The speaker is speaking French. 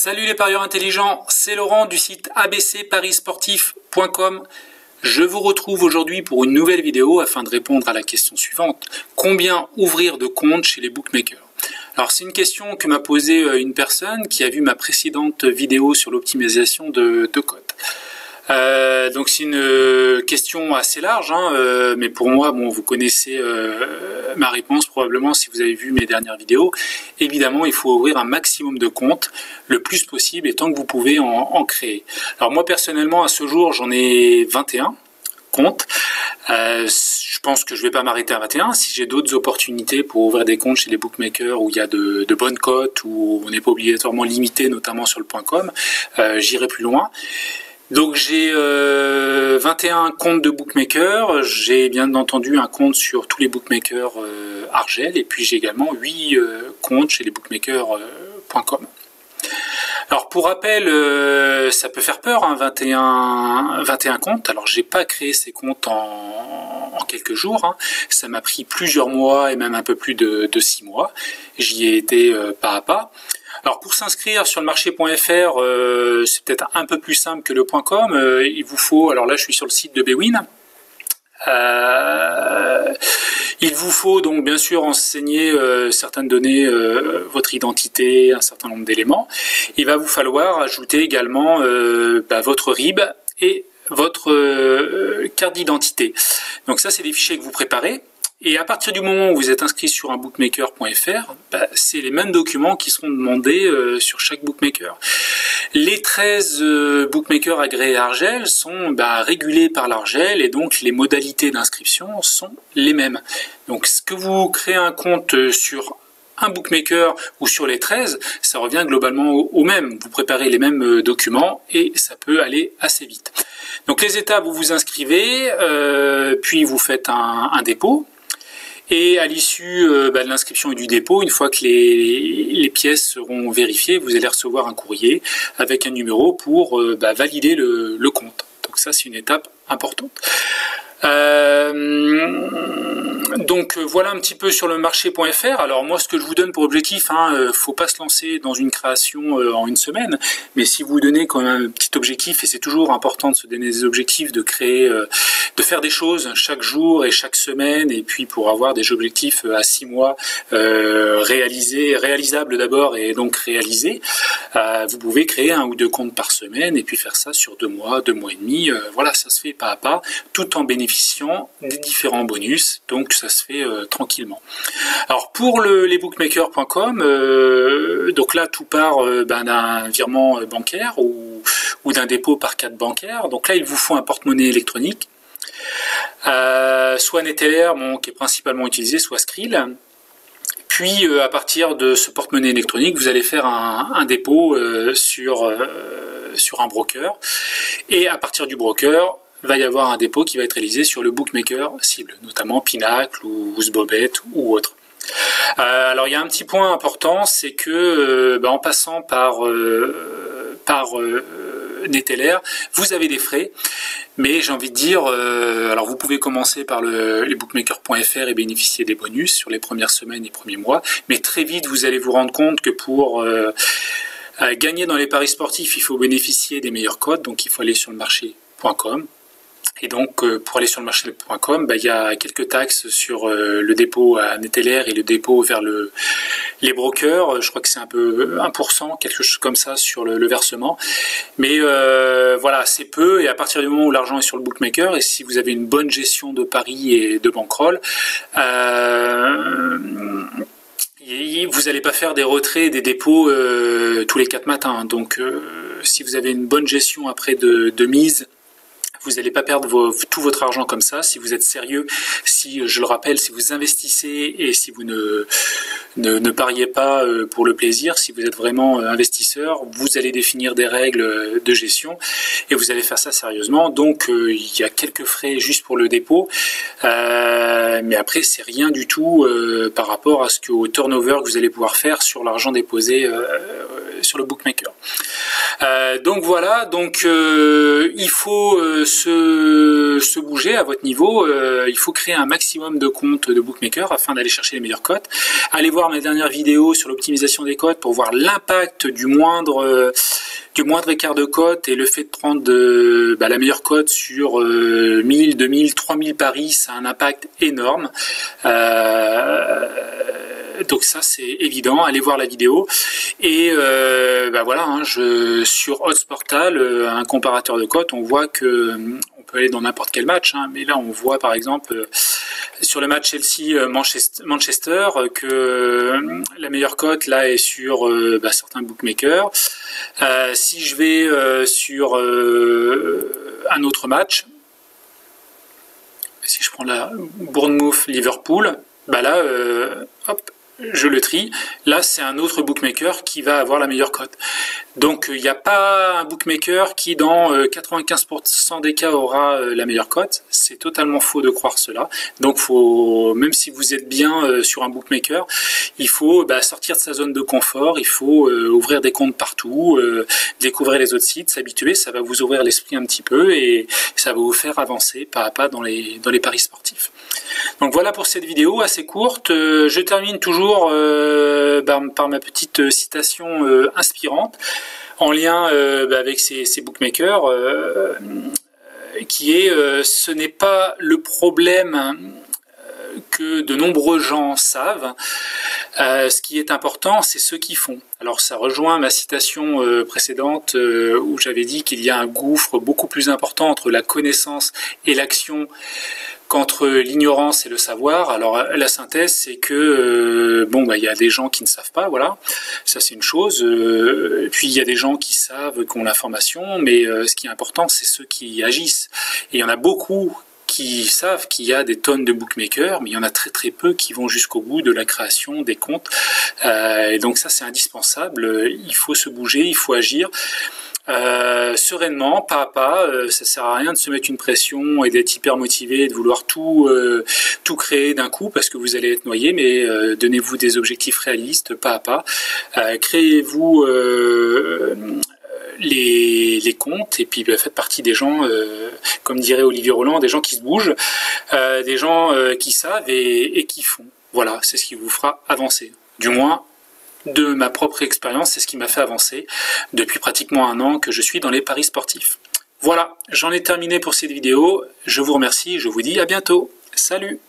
Salut les parieurs intelligents, c'est Laurent du site abcparisportif.com. Je vous retrouve aujourd'hui pour une nouvelle vidéo afin de répondre à la question suivante. Combien ouvrir de comptes chez les bookmakers? Alors c'est une question que m'a posée une personne qui a vu ma précédente vidéo sur l'optimisation de cotes. Donc c'est une question assez large, mais pour moi, bon, vous connaissez ma réponse probablement si vous avez vu mes dernières vidéos. Évidemment, il faut ouvrir un maximum de comptes, le plus possible, et tant que vous pouvez en créer. Alors moi personnellement, à ce jour, j'en ai 21 comptes. Je pense que je ne vais pas m'arrêter à 21. Si j'ai d'autres opportunités pour ouvrir des comptes chez les bookmakers où il y a de bonnes cotes, où on n'est pas obligatoirement limité, notamment sur le .com, j'irai plus loin. Donc j'ai 21 comptes de bookmakers, j'ai bien entendu un compte sur tous les bookmakers Argel, et puis j'ai également 8 comptes chez les bookmakers.com. Alors pour rappel, ça peut faire peur, 21 comptes. Alors j'ai pas créé ces comptes en quelques jours, ça m'a pris plusieurs mois et même un peu plus de 6 mois. J'y ai été pas à pas. Alors pour s'inscrire sur le marché.fr, c'est peut-être un peu plus simple que le .com. Il vous faut, alors là je suis sur le site de Bwin. Il vous faut donc bien sûr renseigner certaines données, votre identité, un certain nombre d'éléments. Il va vous falloir ajouter également votre RIB et votre carte d'identité. Donc ça c'est des fichiers que vous préparez. Et à partir du moment où vous êtes inscrit sur un bookmaker.fr, c'est les mêmes documents qui seront demandés sur chaque bookmaker. Les 13 bookmakers agréés Argel sont régulés par l'Argel et donc les modalités d'inscription sont les mêmes. Donc ce que vous créez un compte sur un bookmaker ou sur les 13, ça revient globalement au même. Vous préparez les mêmes documents et ça peut aller assez vite. Donc les étapes, vous vous inscrivez, puis vous faites un dépôt. Et à l'issue de l'inscription et du dépôt, une fois que les pièces seront vérifiées, vous allez recevoir un courrier avec un numéro pour valider le compte. Donc ça, c'est une étape importante. Donc voilà un petit peu sur le marché.fr. Alors moi ce que je vous donne pour objectif, faut pas se lancer dans une création en une semaine, mais si vous vous donnez quand même un petit objectif, et c'est toujours important de se donner des objectifs, de créer, de faire des choses chaque jour et chaque semaine, et puis pour avoir des objectifs à 6 mois réalisables d'abord et donc réalisés, vous pouvez créer 1 ou 2 comptes par semaine et puis faire ça sur 2 mois, 2 mois et demi. Voilà, ça se fait pas à pas, tout en bénéficiant des différents bonus. Donc ça se fait tranquillement. Alors pour les bookmakers.com, donc là tout part d'un virement bancaire ou d'un dépôt par carte bancaire. Donc là il vous faut un porte-monnaie électronique, soit Neteller, qui est principalement utilisé, soit Skrill. Puis à partir de ce porte-monnaie électronique, vous allez faire un dépôt sur un broker, et à partir du broker, va y avoir un dépôt qui va être réalisé sur le bookmaker cible, notamment Pinacle ou Sbobet ou autre. Alors il y a un petit point important, c'est que en passant par Neteller, vous avez des frais, mais j'ai envie de dire, alors vous pouvez commencer par les bookmakers.fr et bénéficier des bonus sur les premières semaines et premiers mois, mais très vite vous allez vous rendre compte que pour gagner dans les paris sportifs, il faut bénéficier des meilleures cotes, donc il faut aller sur le marché.com. Et donc, pour aller sur le marché.com, il y a quelques taxes sur le dépôt à Neteller et le dépôt vers les brokers. Je crois que c'est un peu 1%, quelque chose comme ça sur le versement. Mais voilà, c'est peu. Et à partir du moment où l'argent est sur le bookmaker, et si vous avez une bonne gestion de paris et de bankroll, vous n'allez pas faire des retraits, des dépôts tous les 4 matins. Donc, si vous avez une bonne gestion après de mise, vous n'allez pas perdre tout votre argent comme ça. Si vous êtes sérieux, si, je le rappelle, si vous investissez et si vous ne pariez pas pour le plaisir, si vous êtes vraiment investisseur, vous allez définir des règles de gestion et vous allez faire ça sérieusement. Donc il y a quelques frais juste pour le dépôt, mais après c'est rien du tout par rapport au turnover que vous allez pouvoir faire sur l'argent déposé sur le bookmaker. Donc voilà, il faut se bouger à votre niveau, il faut créer un maximum de comptes de bookmaker afin d'aller chercher les meilleures cotes. Allez voir ma dernière vidéo sur l'optimisation des cotes pour voir l'impact du moindre écart de cote, et le fait de prendre la meilleure cote sur 1000, 2000, 3000 paris, ça a un impact énorme. Donc ça c'est évident, allez voir la vidéo. Et sur Odds Portal, un comparateur de cotes, on voit que on peut aller dans n'importe quel match, mais là on voit par exemple sur le match Chelsea-Manchester que la meilleure cote là est sur certains bookmakers. Si je vais sur un autre match, si je prends la Bournemouth-Liverpool, je le trie. Là, c'est un autre bookmaker qui va avoir la meilleure cote. Donc, il n'y a pas un bookmaker qui, dans 95% des cas, aura la meilleure cote. C'est totalement faux de croire cela. Donc, même si vous êtes bien sur un bookmaker, il faut sortir de sa zone de confort. Il faut ouvrir des comptes partout, découvrir les autres sites, s'habituer. Ça va vous ouvrir l'esprit un petit peu et ça va vous faire avancer pas à pas dans les paris sportifs. Donc voilà pour cette vidéo assez courte. Je termine toujours par ma petite citation inspirante en lien avec ces bookmakers qui est ce n'est pas le problème que de nombreux gens savent. Ce qui est important, c'est ceux qui font. Alors ça rejoint ma citation précédente où j'avais dit qu'il y a un gouffre beaucoup plus important entre la connaissance et l'action qu'entre l'ignorance et le savoir. Alors la synthèse, c'est que il y a des gens qui ne savent pas, voilà, ça c'est une chose. Puis il y a des gens qui savent, qui ont l'information, mais ce qui est important, c'est ceux qui agissent. Et il y en a beaucoup qui savent qu'il y a des tonnes de bookmakers, mais il y en a très très peu qui vont jusqu'au bout de la création des comptes. Et donc ça c'est indispensable. Il faut se bouger, il faut agir. Sereinement, pas à pas, ça sert à rien de se mettre une pression et d'être hyper motivé, de vouloir tout créer d'un coup parce que vous allez être noyé, mais donnez-vous des objectifs réalistes, pas à pas. Créez-vous les comptes et puis faites partie des gens, comme dirait Olivier Roland, des gens qui se bougent, des gens qui savent et qui font. Voilà, c'est ce qui vous fera avancer. Du moins, de ma propre expérience, c'est ce qui m'a fait avancer depuis pratiquement 1 an que je suis dans les paris sportifs. Voilà, j'en ai terminé pour cette vidéo. Je vous remercie, je vous dis à bientôt. Salut!